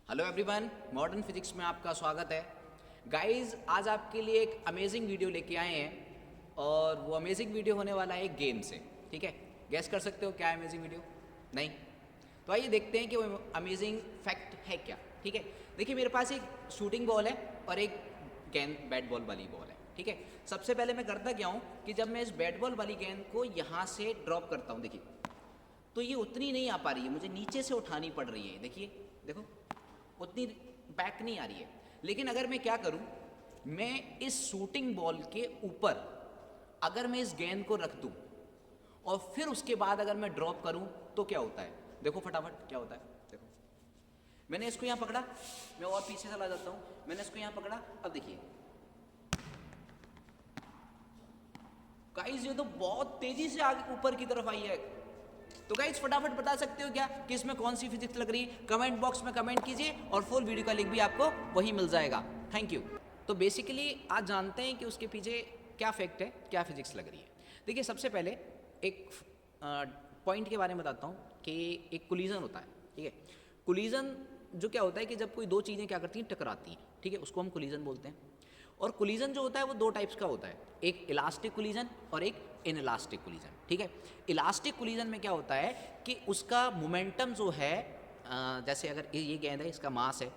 Hello everyone, modern physics में आपका स्वागत है। गाइस, आज आपके लिए एक अमेजिंग वीडियो लेके आए हैं और वो अमेजिंग वीडियो होने वाला है एक गेम से। ठीक है, गैस कर सकते हो क्या है अमेजिंग वीडियो? नहीं? तो आइए देखते हैं कि वो अमेजिंग फैक्ट है क्या। ठीक है, देखिए मेरे पास एक शूटिंग बॉल है और एक गेंद बैट बॉल वाली बॉल है। ठीक है, सबसे पहले मैं करता क्या हूँ कि जब मैं इस बैट बॉल वाली गेंद को यहाँ से ड्रॉप करता हूँ, देखिए तो ये उतनी नहीं आ पा रही है, मुझे नीचे से उठानी पड़ रही है। देखिए, देखो उतनी बैक नहीं आ रही है। लेकिन अगर मैं क्या करूं, मैं इस शूटिंग बॉल के ऊपर अगर मैं इस गेंद को रख दूं और फिर उसके बाद अगर मैं ड्रॉप करूं तो क्या होता है? देखो फटाफट क्या होता है। देखो, मैंने इसको यहां पकड़ा, मैं और पीछे चला जाता हूं, मैंने इसको यहां पकड़ा, अब देखिए गाइस ये तो बहुत तेजी से आगे ऊपर की तरफ आई है। तो गाइस फटाफट बता सकते हो क्या कि इसमें कौन सी फिजिक्स लग रही है? कमेंट बॉक्स में कमेंट कीजिए और फुल वीडियो का लिंक भी आपको वही मिल जाएगा। Thank you. तो बेसिकली आज जानते हैं कि उसके पीछे क्या फैक्ट है, क्या फिजिक्स लग रही है। देखिए सबसे पहले एक पॉइंट के बारे में बताता हूँ कि एक कोलिजन होता है। ठीक है, कोलिजन जो क्या होता है कि जब कोई दो चीज़ें क्या करती हैं, टकराती हैं। ठीक है, उसको हम कोलिजन बोलते हैं। और कोलिजन जो होता है वो दो टाइप्स का होता है, एक इलास्टिक कोलिजन और एक इनइलास्टिक कोलिजन। ठीक है, इलास्टिक कोलिजन में क्या होता है कि उसका मोमेंटम जो है, जैसे अगर ये गेंद है, इसका मास है,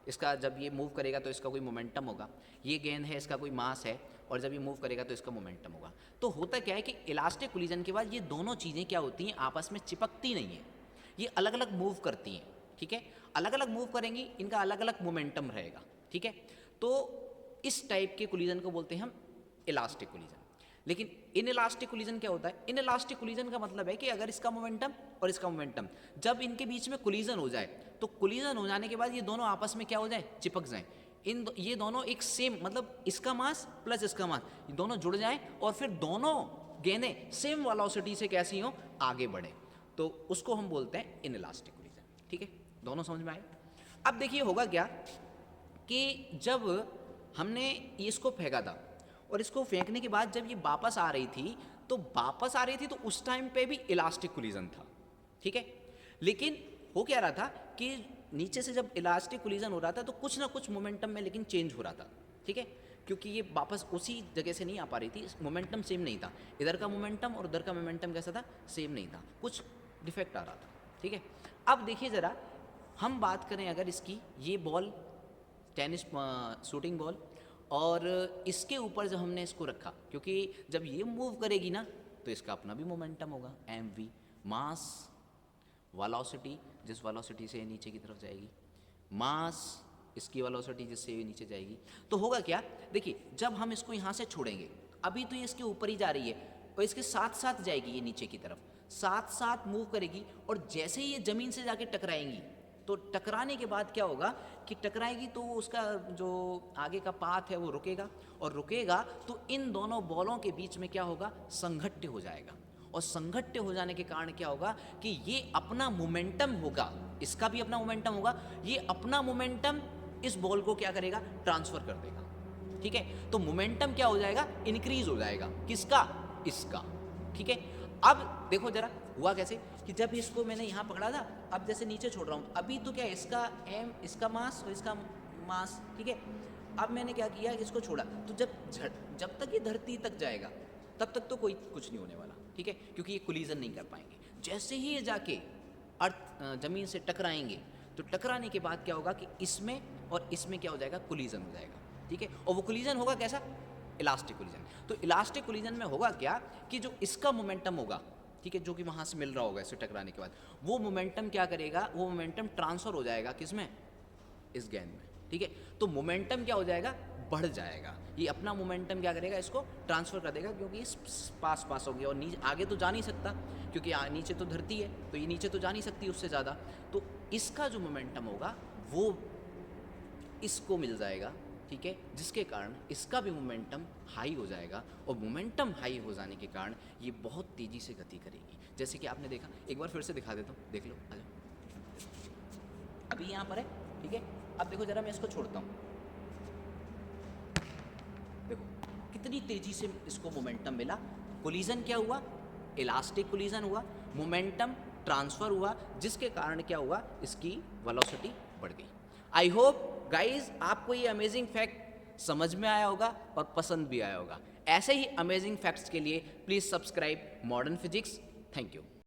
इसका जब ये मूव करेगा तो इसका कोई मोमेंटम होगा। ये गेंद है, इसका कोई मास है और जब ये मूव करेगा तो इसका मोमेंटम होगा। तो होता क्या है कि इलास्टिक कोलिजन के बाद ये दोनों चीज़ें क्या होती हैं, आपस में चिपकती नहीं है, ये अलग अलग मूव करती हैं। ठीक है, अलग अलग मूव करेंगी, इनका अलग अलग मोमेंटम रहेगा। ठीक है, तो इस टाइप के कोलिजन को बोलते हैं हम इलास्टिक कोलिजन। लेकिन इनइलास्टिक कोलिजन क्या होता है? इनइलास्टिक कोलिजन का मतलब है कि अगर इसका मोमेंटम और इसका मोमेंटम जब इनके बीच में कोलिजन हो जाए तो कोलिजन हो जाने के बाद ये दोनों आपस में क्या हो जाए, चिपक जाएं। ये दोनों एक सेम, मतलब इसका मास प्लस इसका मास, ये दोनों जुड़ जाएं और फिर दोनों गेंदें सेम वेलोसिटी से कैसी हो, आगे बढ़े, तो उसको हम बोलते हैं इनइलास्टिक कोलिजन। ठीक है, दोनों समझ में आए? अब देखिए होगा क्या कि जब हमने इसको फेंका था और इसको फेंकने के बाद जब ये वापस आ रही थी तो उस टाइम पे भी इलास्टिक कोलिजन था। ठीक है, लेकिन हो क्या रहा था कि नीचे से जब इलास्टिक कोलिजन हो रहा था तो कुछ ना कुछ मोमेंटम में लेकिन चेंज हो रहा था। ठीक है, क्योंकि ये वापस उसी जगह से नहीं आ पा रही थी, मोमेंटम सेम नहीं था, इधर का मोमेंटम और उधर का मोमेंटम कैसा था, सेम नहीं था, कुछ डिफेक्ट आ रहा था। ठीक है, अब देखिए ज़रा, हम बात करें अगर इसकी, ये बॉल टेनिस शूटिंग बॉल, और इसके ऊपर जब हमने इसको रखा, क्योंकि जब ये मूव करेगी ना तो इसका अपना भी मोमेंटम होगा, एम वी, मास वेलोसिटी, जिस वेलोसिटी से नीचे की तरफ जाएगी, मास इसकी वेलोसिटी जिससे ये नीचे जाएगी। तो होगा क्या, देखिए जब हम इसको यहाँ से छोड़ेंगे, अभी तो ये इसके ऊपर ही जा रही है और इसके साथ साथ जाएगी, ये नीचे की तरफ साथ साथ मूव करेगी, और जैसे ही ये ज़मीन से जाके टकराएंगी तो टकराने के बाद क्या होगा कि टकराएगी तो उसका जो आगे का पाथ है वो रुकेगा, और रुकेगा तो इन दोनों बॉलों के बीच में क्या होगा, संघट्य हो जाएगा, और संघट्य हो जाने के कारण क्या होगा कि ये अपना मोमेंटम होगा, इसका भी अपना मोमेंटम होगा, ये अपना मोमेंटम इस बॉल को क्या करेगा, ट्रांसफर कर देगा। ठीक है, तो मोमेंटम क्या हो जाएगा, इंक्रीज हो जाएगा, किसका, इसका। ठीक है, अब देखो जरा हुआ कैसे कि जब इसको मैंने यहाँ पकड़ा था, अब जैसे नीचे छोड़ रहा हूँ, अभी तो क्या है, इसका एम, इसका मास और इसका मास। ठीक है, अब मैंने क्या किया, इसको छोड़ा, तो जब तक ये धरती तक जाएगा तब तक तो कोई कुछ नहीं होने वाला। ठीक है, क्योंकि ये कोलिजन नहीं कर पाएंगे। जैसे ही ये जाके अर्थ जमीन से टकराएंगे तो टकराने के बाद क्या होगा कि इसमें और इसमें क्या हो जाएगा, कोलिजन हो जाएगा। ठीक है, और वो कोलिजन होगा कैसा, इलास्टिक कोलिजन। तो इलास्टिक कोलिजन में होगा क्या कि जो इसका मोमेंटम होगा, ठीक है, जो कि वहाँ से मिल रहा होगा इससे टकराने के बाद, वो मोमेंटम क्या करेगा, वो मोमेंटम ट्रांसफ़र हो जाएगा किसमें, इस गेंद में। ठीक है, तो मोमेंटम क्या हो जाएगा, बढ़ जाएगा, ये अपना मोमेंटम क्या करेगा, इसको ट्रांसफ़र कर देगा, क्योंकि इस पास पास हो गया और नीचे आगे तो जा नहीं सकता, क्योंकि नीचे तो धरती है, तो ये नीचे तो जा नहीं सकती उससे ज़्यादा, तो इसका जो मोमेंटम होगा वो इसको मिल जाएगा। ठीक है, जिसके कारण इसका भी मोमेंटम हाई हो जाएगा, और मोमेंटम हाई हो जाने के कारण ये बहुत तेज़ी से गति करेगी। जैसे कि आपने देखा, एक बार फिर से दिखा देता हूँ, देख लो, आ जाओ, अभी यहाँ पर है। ठीक है, अब देखो जरा, मैं इसको छोड़ता हूँ, देखो कितनी तेज़ी से इसको मोमेंटम मिला। कोलिजन क्या हुआ, इलास्टिक कोलिजन हुआ, मोमेंटम ट्रांसफ़र हुआ, जिसके कारण क्या हुआ, इसकी वेलोसिटी बढ़ गई। आई होप गाइज आपको ये अमेजिंग फैक्ट समझ में आया होगा और पसंद भी आया होगा। ऐसे ही अमेजिंग फैक्ट्स के लिए please subscribe modern physics. Thank you.